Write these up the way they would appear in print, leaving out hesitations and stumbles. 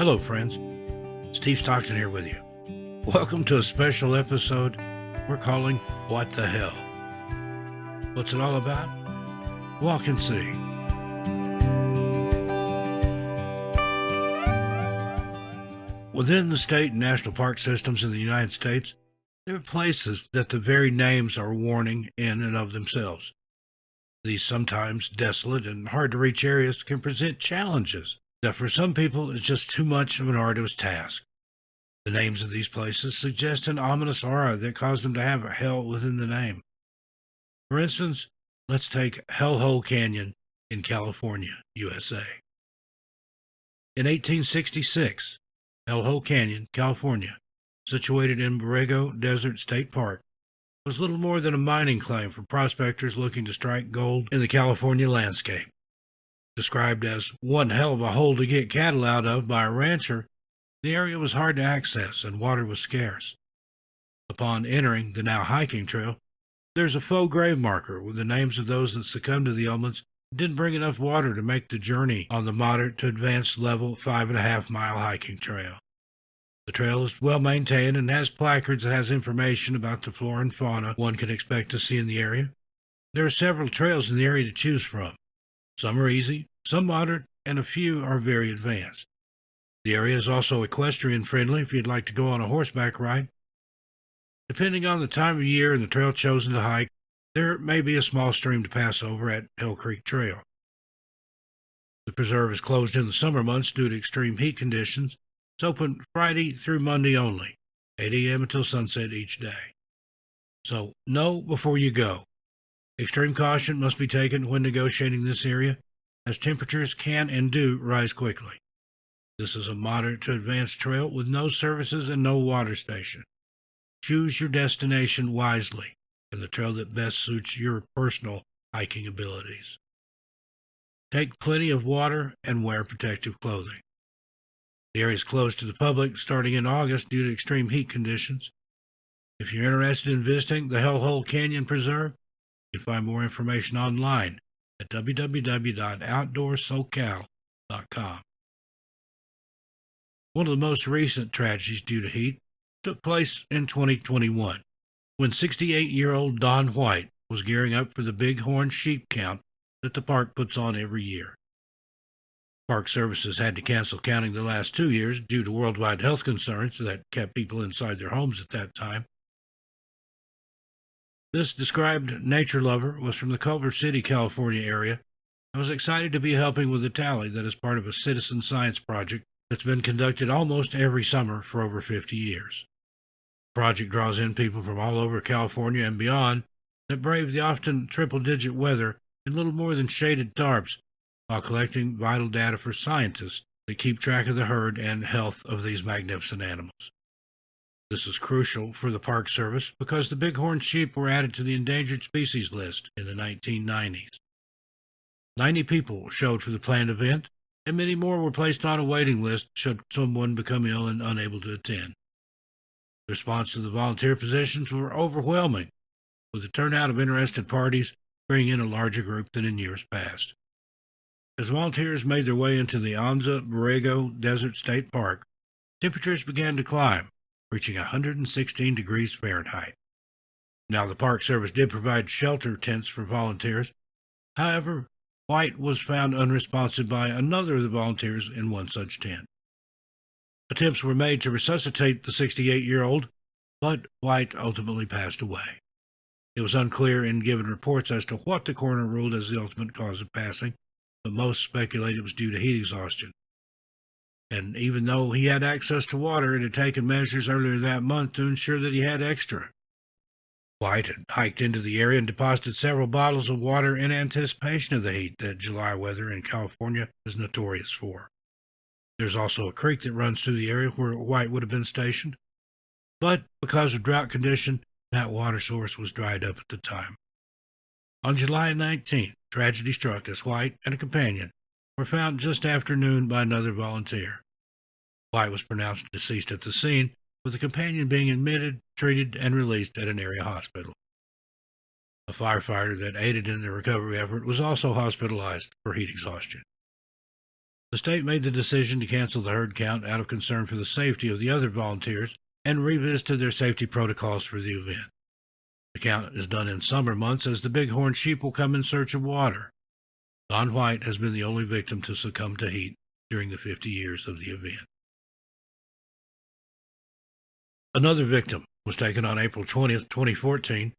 Hello, friends. Steve Stockton here with you. Welcome to a special episode we're calling What the Hell? What's it all about? Walk and see. Within the state and national park systems in the United States, there are places that the very names are warning in and of themselves. These sometimes desolate and hard-to-reach areas can present challenges that for some people is just too much of an arduous task. The names of these places suggest an ominous aura that caused them to have hell within the name. For instance, let's take Hellhole Canyon in California, USA. In 1866, Hellhole Canyon, California, situated in Borrego Desert State Park, was little more than a mining claim for prospectors looking to strike gold in the California landscape. Described as one hell of a hole to get cattle out of by a rancher, the area was hard to access and water was scarce. Upon entering the now hiking trail, there's a faux grave marker with the names of those that succumbed to the elements and didn't bring enough water to make the journey on the moderate to advanced level 5.5-mile hiking trail. The trail is well maintained and has placards that has information about the flora and fauna one can expect to see in the area. There are several trails in the area to choose from. Some are easy, some moderate, and a few are very advanced. The area is also equestrian friendly if you'd like to go on a horseback ride. Depending on the time of year and the trail chosen to hike, there may be a small stream to pass over at Hill Creek Trail. The preserve is closed in the summer months due to extreme heat conditions. It's open Friday through Monday only, 8 a.m. until sunset each day. So know before you go. Extreme caution must be taken when negotiating this area, as temperatures can and do rise quickly. This is a moderate to advanced trail with no services and no water station. Choose your destination wisely and the trail that best suits your personal hiking abilities. Take plenty of water and wear protective clothing. The area is closed to the public starting in August due to extreme heat conditions. If you're interested in visiting the Hellhole Canyon Preserve, you can find more information online at www.outdoorsocal.com. One of the most recent tragedies due to heat took place in 2021, when 68-year-old Don White was gearing up for the Bighorn sheep count that the park puts on every year. Park Services had to cancel counting the last 2 years due to worldwide health concerns that kept people inside their homes at that time. This described nature lover was from the Culver City, California area and was excited to be helping with the tally that is part of a citizen science project that's been conducted almost every summer for over 50 years. The project draws in people from all over California and beyond that brave the often triple-digit weather in little more than shaded tarps while collecting vital data for scientists that keep track of the herd and health of these magnificent animals. This is crucial for the Park Service because the bighorn sheep were added to the endangered species list in the 1990s. 90 people showed for the planned event, and many more were placed on a waiting list should someone become ill and unable to attend. The response to the volunteer positions were overwhelming, with the turnout of interested parties bringing in a larger group than in years past. As volunteers made their way into the Borrego Desert State Park, temperatures began to climb, reaching 116 degrees Fahrenheit. Now, the Park Service did provide shelter tents for volunteers. However, White was found unresponsive by another of the volunteers in one such tent. Attempts were made to resuscitate the 68-year-old, but White ultimately passed away. It was unclear in given reports as to what the coroner ruled as the ultimate cause of passing, but most speculated it was due to heat exhaustion. And even though he had access to water and had taken measures earlier that month to ensure that he had extra, White had hiked into the area and deposited several bottles of water in anticipation of the heat that July weather in California is notorious for. There's also a creek that runs through the area where White would have been stationed, but because of drought condition, that water source was dried up at the time. On July 19th, tragedy struck as White and a companion were found just after noon by another volunteer. White was pronounced deceased at the scene, with the companion being admitted, treated, and released at an area hospital. A firefighter that aided in the recovery effort was also hospitalized for heat exhaustion. The state made the decision to cancel the herd count out of concern for the safety of the other volunteers and revisited their safety protocols for the event. The count is done in summer months as the bighorn sheep will come in search of water. Don White has been the only victim to succumb to heat during the 50 years of the event. Another victim was taken on April 20th, 2014.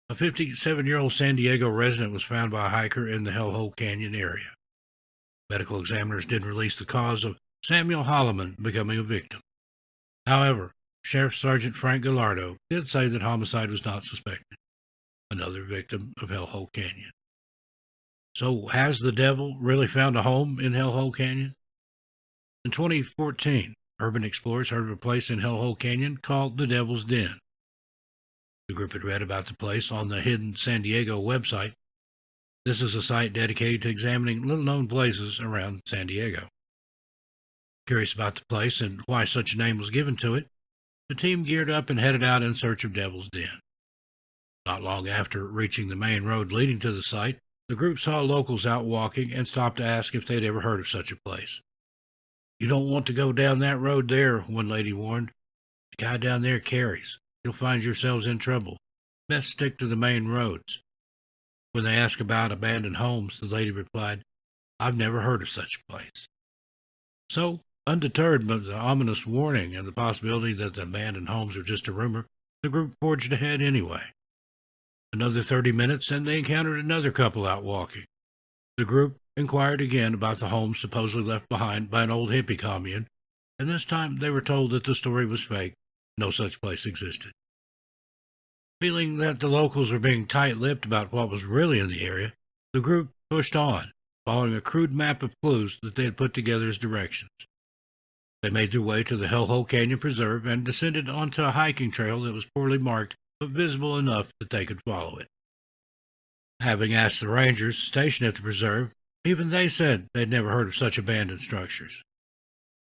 A 57-year-old San Diego resident was found by a hiker in the Hellhole Canyon area. Medical examiners did release the cause of Samuel Holloman becoming a victim. However, Sheriff Sergeant Frank Gallardo did say that homicide was not suspected. Another victim of Hellhole Canyon. So, has the devil really found a home in Hellhole Canyon? In 2014, urban explorers heard of a place in Hellhole Canyon called the Devil's Den. The group had read about the place on the Hidden San Diego website. This is a site dedicated to examining little-known places around San Diego. Curious about the place and why such a name was given to it, the team geared up and headed out in search of Devil's Den. Not long after reaching the main road leading to the site, the group saw locals out walking and stopped to ask if they'd ever heard of such a place. "You don't want to go down that road there," one lady warned. "The guy down there carries. You'll find yourselves in trouble. Best stick to the main roads." When they asked about abandoned homes, the lady replied, "I've never heard of such a place." So, undeterred by the ominous warning and the possibility that the abandoned homes were just a rumor, the group forged ahead anyway. Another 30 minutes, and they encountered another couple out walking. The group inquired again about the homes supposedly left behind by an old hippie commune, and this time they were told that the story was fake. No such place existed. Feeling that the locals were being tight-lipped about what was really in the area, the group pushed on, following a crude map of clues that they had put together as directions. They made their way to the Hellhole Canyon Preserve and descended onto a hiking trail that was poorly marked but visible enough that they could follow it. Having asked the rangers stationed at the preserve, even they said they'd never heard of such abandoned structures.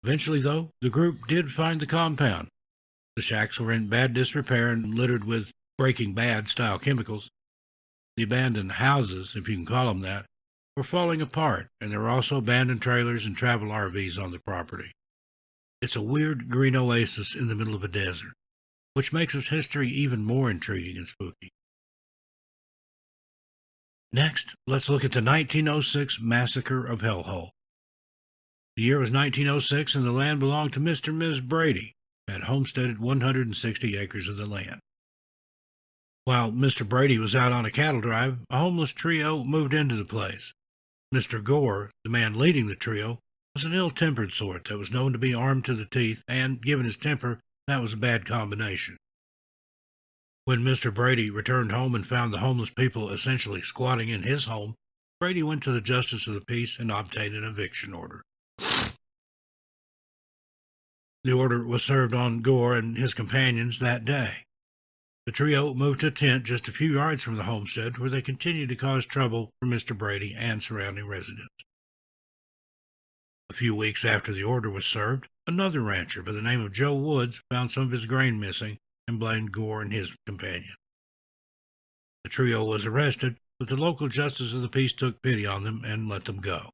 Eventually, though, the group did find the compound. The shacks were in bad disrepair and littered with Breaking Bad-style chemicals. The abandoned houses, if you can call them that, were falling apart, and there were also abandoned trailers and travel RVs on the property. It's a weird green oasis in the middle of a desert, which makes its history even more intriguing and spooky. Next, let's look at the 1906 Massacre of Hellhole. The year was 1906, and the land belonged to Mr. and Ms. Brady, who had homesteaded 160 acres of the land. While Mr. Brady was out on a cattle drive, a homeless trio moved into the place. Mr. Gore, the man leading the trio, was an ill-tempered sort that was known to be armed to the teeth, and, given his temper, that was a bad combination. When Mr. Brady returned home and found the homeless people essentially squatting in his home, Brady went to the Justice of the Peace and obtained an eviction order. The order was served on Gore and his companions that day. The trio moved to a tent just a few yards from the homestead, where they continued to cause trouble for Mr. Brady and surrounding residents. A few weeks after the order was served, another rancher by the name of Joe Woods found some of his grain missing and blamed Gore and his companion. The trio was arrested, but the local Justice of the Peace took pity on them and let them go.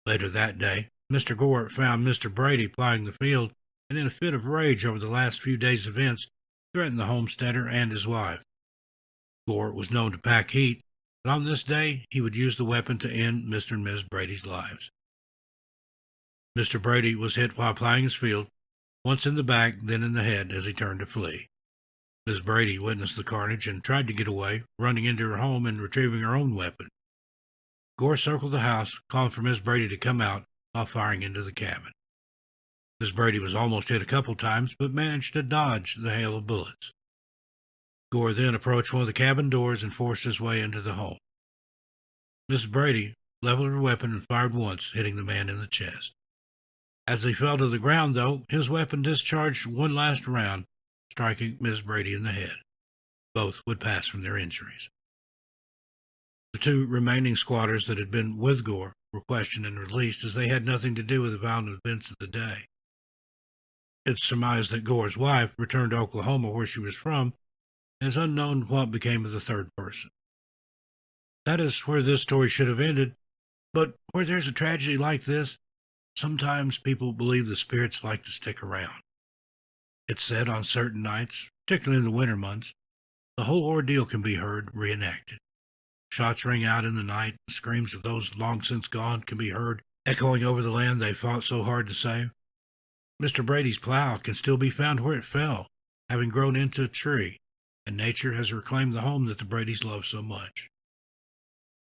Later that day, Mr. Gore found Mr. Brady plying the field, and in a fit of rage over the last few days' events, threatened the homesteader and his wife. Gore was known to pack heat, but on this day he would use the weapon to end Mr. and Ms. Brady's lives. Mr. Brady was hit while plying his field, once in the back, then in the head as he turned to flee. Ms. Brady witnessed the carnage and tried to get away, running into her home and retrieving her own weapon. Gore circled the house, calling for Ms. Brady to come out while firing into the cabin. Ms. Brady was almost hit a couple times, but managed to dodge the hail of bullets. Gore then approached one of the cabin doors and forced his way into the home. Ms. Brady leveled her weapon and fired once, hitting the man in the chest. As he fell to the ground, though, his weapon discharged one last round, striking Ms. Brady in the head. Both would pass from their injuries. The two remaining squatters that had been with Gore were questioned and released, as they had nothing to do with the violent events of the day. It's surmised that Gore's wife returned to Oklahoma, where she was from, and it's unknown what became of the third person. That is where this story should have ended, but where there's a tragedy like this, Sometimes people believe the spirits like to stick around. It's said on certain nights, particularly in the winter months, the whole ordeal can be heard reenacted. Shots ring out in the night, and screams of those long since gone can be heard echoing over the land they fought so hard to save. Mr. Brady's plow can still be found where it fell, having grown into a tree, and nature has reclaimed the home that the Bradys loved so much.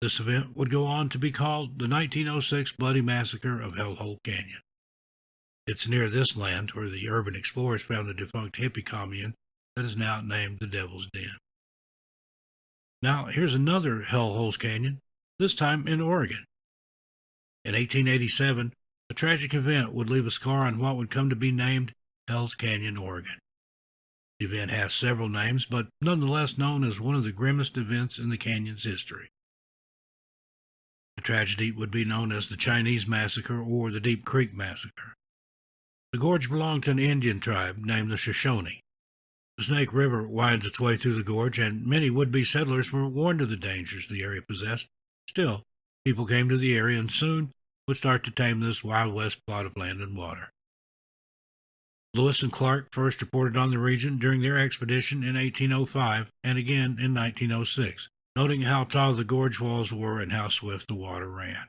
This event would go on to be called the 1906 Bloody Massacre of Hell Hole Canyon. It's near this land where the urban explorers found the defunct hippie commune that is now named the Devil's Den. Now, here's another Hell Holes Canyon, this time in Oregon. In 1887, a tragic event would leave a scar on what would come to be named Hell's Canyon, Oregon. The event has several names, but nonetheless known as one of the grimmest events in the canyon's history. The tragedy would be known as the Chinese Massacre or the Deep Creek Massacre. The gorge belonged to an Indian tribe named the Shoshone. The Snake River winds its way through the gorge, and many would-be settlers were warned of the dangers the area possessed. Still, people came to the area and soon would start to tame this Wild West plot of land and water. Lewis and Clark first reported on the region during their expedition in 1805 and again in 1906, noting how tall the gorge walls were and how swift the water ran.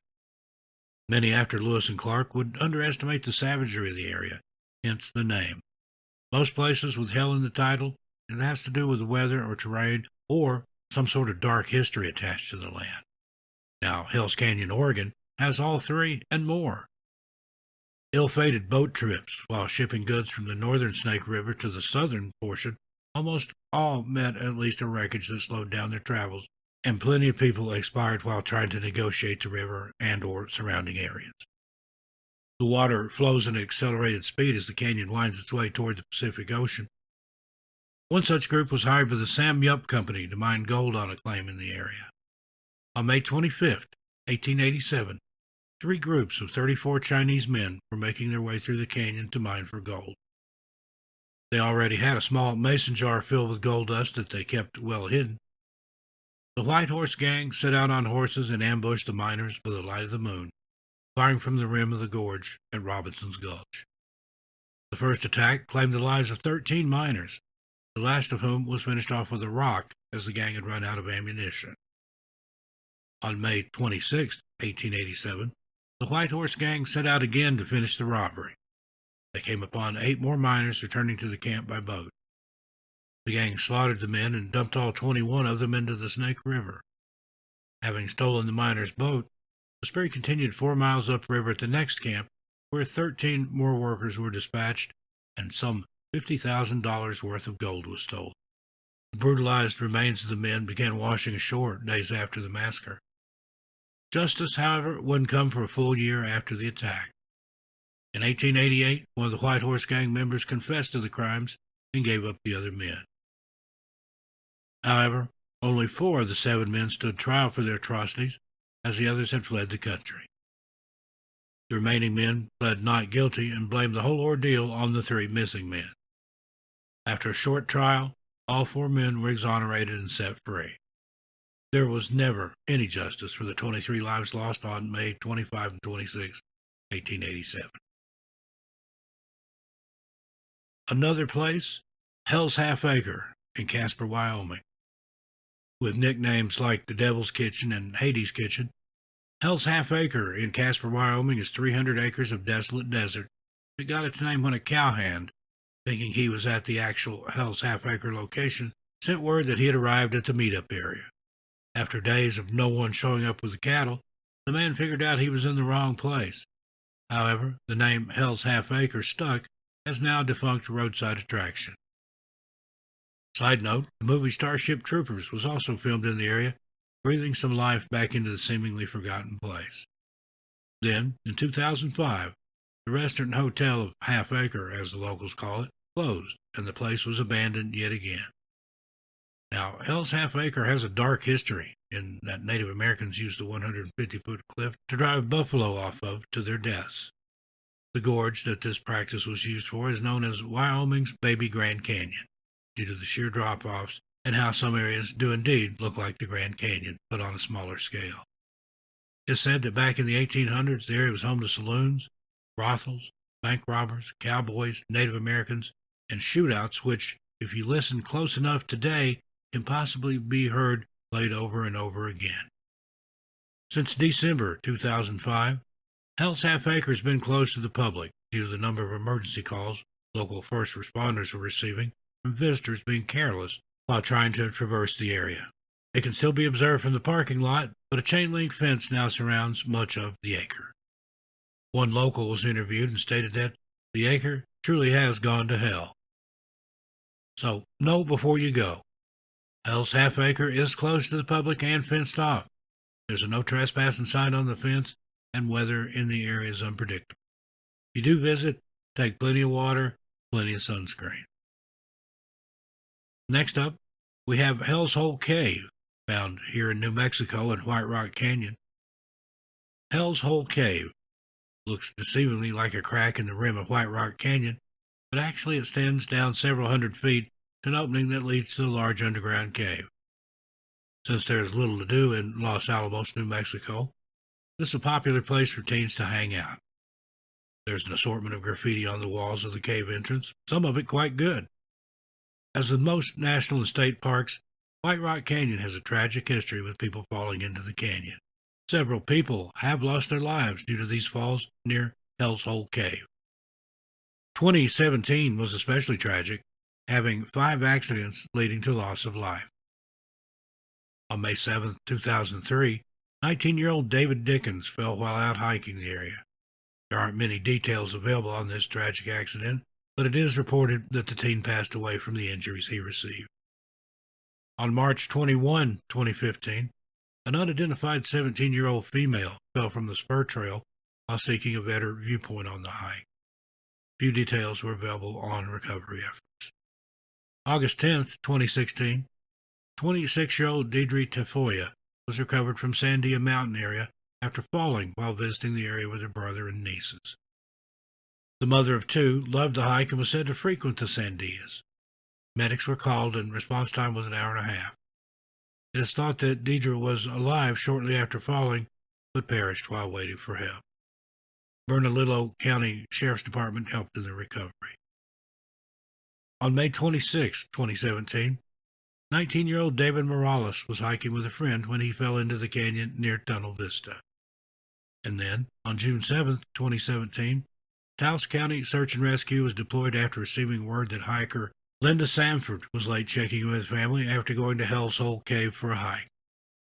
Many after Lewis and Clark would underestimate the savagery of the area, hence the name. Most places with hell in the title, it has to do with the weather or terrain or some sort of dark history attached to the land. Now, Hell's Canyon, Oregon, has all three and more. Ill-fated boat trips while shipping goods from the northern Snake River to the southern portion almost all met at least a wreckage that slowed down their travels, and plenty of people expired while trying to negotiate the river and or surrounding areas. The water flows at an accelerated speed as the canyon winds its way toward the Pacific Ocean. One such group was hired by the Sam Yup Company to mine gold on a claim in the area. On May 25, 1887, 3 groups of 34 Chinese men were making their way through the canyon to mine for gold. They already had a small mason jar filled with gold dust that they kept well hidden. The White Horse Gang set out on horses and ambushed the miners by the light of the moon, firing from the rim of the gorge at Robinson's Gulch. The first attack claimed the lives of 13 miners, the last of whom was finished off with a rock as the gang had run out of ammunition. On May 26, 1887, the White Horse Gang set out again to finish the robbery. They came upon 8 more miners returning to the camp by boat. The gang slaughtered the men and dumped all 21 of them into the Snake River. Having stolen the miners' boat, the spree continued 4 miles upriver at the next camp, where 13 more workers were dispatched and some $50,000 worth of gold was stolen. The brutalized remains of the men began washing ashore days after the massacre. Justice, however, wouldn't come for a full year after the attack. In 1888, one of the White Horse Gang members confessed to the crimes and gave up the other men. However, only 4 of the 7 men stood trial for their atrocities, as the others had fled the country. The remaining men pled not guilty and blamed the whole ordeal on the 3 missing men. After a short trial, all 4 men were exonerated and set free. There was never any justice for the 23 lives lost on May 25 and 26, 1887. Another place, Hell's Half Acre in Casper, Wyoming. With nicknames like the Devil's Kitchen and Hades Kitchen, Hell's Half Acre in Casper, Wyoming is 300 acres of desolate desert. It got its name when a cowhand, thinking he was at the actual Hell's Half Acre location, sent word that he had arrived at the meetup area. After days of no one showing up with the cattle, the man figured out he was in the wrong place. However, the name Hell's Half Acre stuck as now a defunct roadside attraction. Side note, the movie Starship Troopers was also filmed in the area, breathing some life back into the seemingly forgotten place. Then, in 2005, the restaurant and hotel of Half Acre, as the locals call it, closed, and the place was abandoned yet again. Now, Hell's Half Acre has a dark history in that Native Americans used the 150-foot cliff to drive buffalo off of to their deaths. The gorge that this practice was used for is known as Wyoming's Baby Grand Canyon, due to the sheer drop-offs and how some areas do indeed look like the Grand Canyon, but on a smaller scale. It's said that back in the 1800s, the area was home to saloons, brothels, bank robbers, cowboys, Native Americans, and shootouts, which, if you listen close enough today, can possibly be heard played over and over again. Since December 2005, Hell's Half Acre has been closed to the public due to the number of emergency calls local first responders are receiving from visitors being careless while trying to traverse the area. It can still be observed from the parking lot, but a chain-link fence now surrounds much of the acre. One local was interviewed and stated that the acre truly has gone to hell. So, know before you go. Hell's Half Acre is closed to the public and fenced off. There's a no trespassing sign on the fence, and weather in the area is unpredictable. If you do visit, take plenty of water, plenty of sunscreen. Next up, we have Hell's Hole Cave, found here in New Mexico in White Rock Canyon. Hell's Hole Cave looks deceivingly like a crack in the rim of White Rock Canyon, but actually it extends down several hundred feet to an opening that leads to a large underground cave. Since there is little to do in Los Alamos, New Mexico, this is a popular place for teens to hang out. There's an assortment of graffiti on the walls of the cave entrance, some of it quite good. As with most national and state parks, White Rock Canyon has a tragic history with people falling into the canyon. Several people have lost their lives due to these falls near Hell's Hole Cave. 2017 was especially tragic, having 5 accidents leading to loss of life. On May 7, 2003, 19-year-old David Dickens fell while out hiking the area. There aren't many details available on this tragic accident, but it is reported that the teen passed away from the injuries he received. On March 21, 2015, an unidentified 17-year-old female fell from the spur trail while seeking a better viewpoint on the hike. Few details were available on recovery efforts. August 10, 2016, 26-year-old Deidre Tafoya was recovered from Sandia Mountain area after falling while visiting the area with her brother and nieces. The mother of 2 loved the hike and was said to frequent the Sandias. Medics were called and response time was an hour and a half. It is thought that Deidre was alive shortly after falling, but perished while waiting for help. Bernalillo County Sheriff's Department helped in the recovery. On May 26, 2017, 19-year-old David Morales was hiking with a friend when he fell into the canyon near Tunnel Vista. And then, on June 7, 2017, Taos County Search and Rescue was deployed after receiving word that hiker Linda Sanford was late checking with family after going to Hell's Hole Cave for a hike.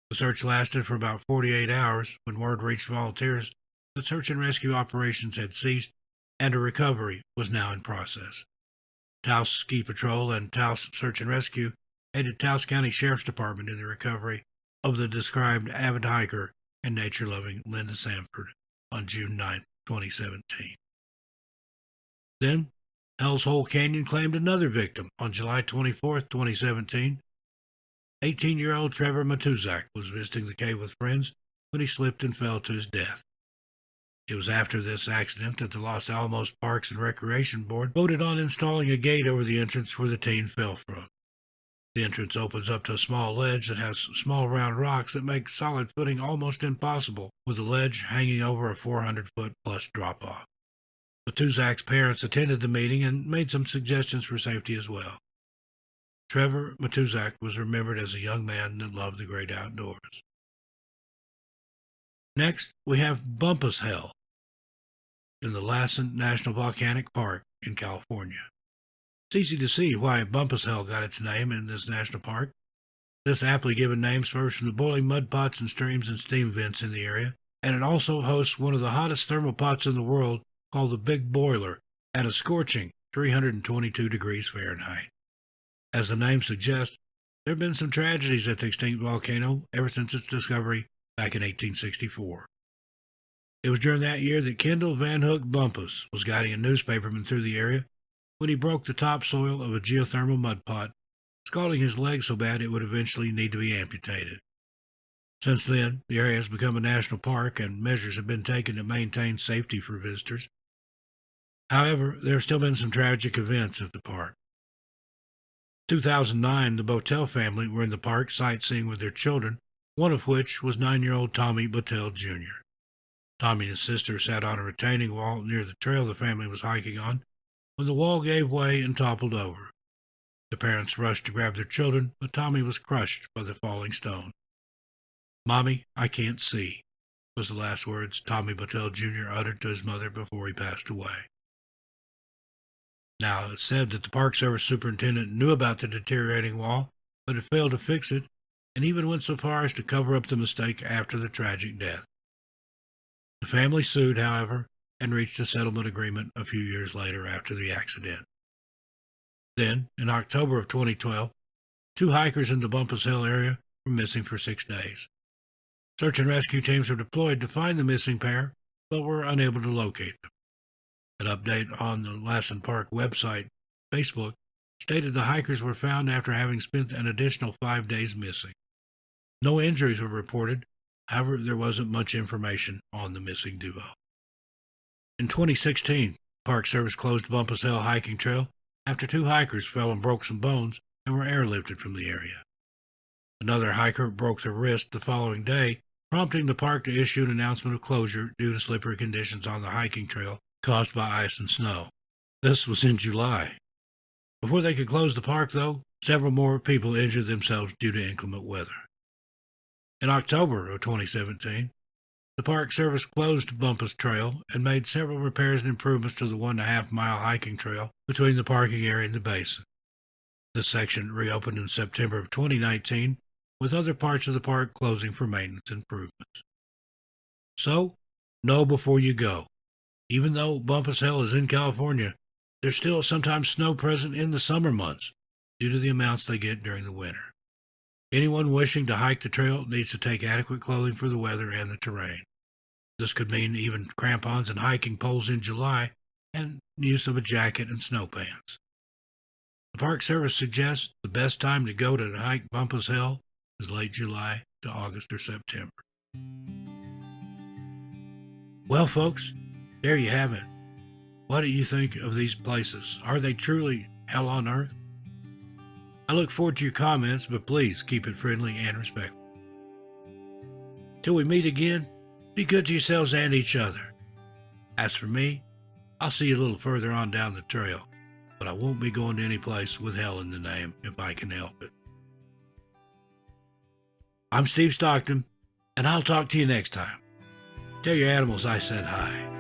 The search lasted for about 48 hours when word reached volunteers that search and rescue operations had ceased and a recovery was now in process. Taos Ski Patrol and Taos Search and Rescue aided Taos County Sheriff's Department in the recovery of the described avid hiker and nature-loving Linda Sanford on June 9, 2017. Then, Hell's Hole Canyon claimed another victim on July 24, 2017. 18-year-old Trevor Matuzak was visiting the cave with friends when he slipped and fell to his death. It was after this accident that the Los Alamos Parks and Recreation Board voted on installing a gate over the entrance where the teen fell from. The entrance opens up to a small ledge that has small round rocks that make solid footing almost impossible, with the ledge hanging over a 400-foot-plus drop-off. Matuzak's parents attended the meeting and made some suggestions for safety as well. Trevor Matuzak was remembered as a young man that loved the great outdoors. Next, we have Bumpass Hell in the Lassen National Volcanic Park in California. It's easy to see why Bumpass Hell got its name in this national park. This aptly given name spurs from the boiling mud pots and streams and steam vents in the area, and it also hosts one of the hottest thermal pots in the world called the Big Boiler at a scorching 322 degrees Fahrenheit. As the name suggests, there have been some tragedies at the extinct volcano ever since its discovery back in 1864. It was during that year that Kendall Van Hook Bumpass was guiding a newspaperman through the area when he broke the topsoil of a geothermal mud pot, scalding his leg so bad it would eventually need to be amputated. Since then, the area has become a national park and measures have been taken to maintain safety for visitors. However, there have still been some tragic events at the park. In 2009, the Botel family were in the park sightseeing with their children, one of which was 9-year-old Tommy Botel Jr. Tommy and his sister sat on a retaining wall near the trail the family was hiking on when the wall gave way and toppled over. The parents rushed to grab their children, but Tommy was crushed by the falling stone. "Mommy, I can't see," was the last words Tommy Battelle Jr. uttered to his mother before he passed away. Now, it's said that the Park Service superintendent knew about the deteriorating wall, but had failed to fix it, and even went so far as to cover up the mistake after the tragic death. The family sued, however, and reached a settlement agreement a few years later after the accident. Then, in October of 2012, 2 hikers in the Bumpass Hill area were missing for 6 days. Search and rescue teams were deployed to find the missing pair, but were unable to locate them. An update on the Lassen Park website, Facebook, stated the hikers were found after having spent an additional 5 days missing. No injuries were reported, however, there wasn't much information on the missing duo. In 2016, Park Service closed Bumpass Hill hiking trail after 2 hikers fell and broke some bones and were airlifted from the area. Another hiker broke their wrist the following day, prompting the park to issue an announcement of closure due to slippery conditions on the hiking trail caused by ice and snow. This was in July. Before they could close the park, though, several more people injured themselves due to inclement weather. In October of 2017, the Park Service closed Bumpass Trail and made several repairs and improvements to the 1.5-mile hiking trail between the parking area and the basin. This section reopened in September of 2019, with other parts of the park closing for maintenance improvements. So, know before you go. Even though Bumpass Hill is in California, there's still sometimes snow present in the summer months due to the amounts they get during the winter. Anyone wishing to hike the trail needs to take adequate clothing for the weather and the terrain. This could mean even crampons and hiking poles in July and use of a jacket and snow pants. The Park Service suggests the best time to go to hike Bumpass Hill is late July to August or September. Well, folks, there you have it. What do you think of these places? Are they truly hell on earth? I look forward to your comments, but please keep it friendly and respectful. Till we meet again, be good to yourselves and each other. As for me, I'll see you a little further on down the trail, but I won't be going to any place with hell in the name if I can help it. I'm Steve Stockton, and I'll talk to you next time. Tell your animals I said hi.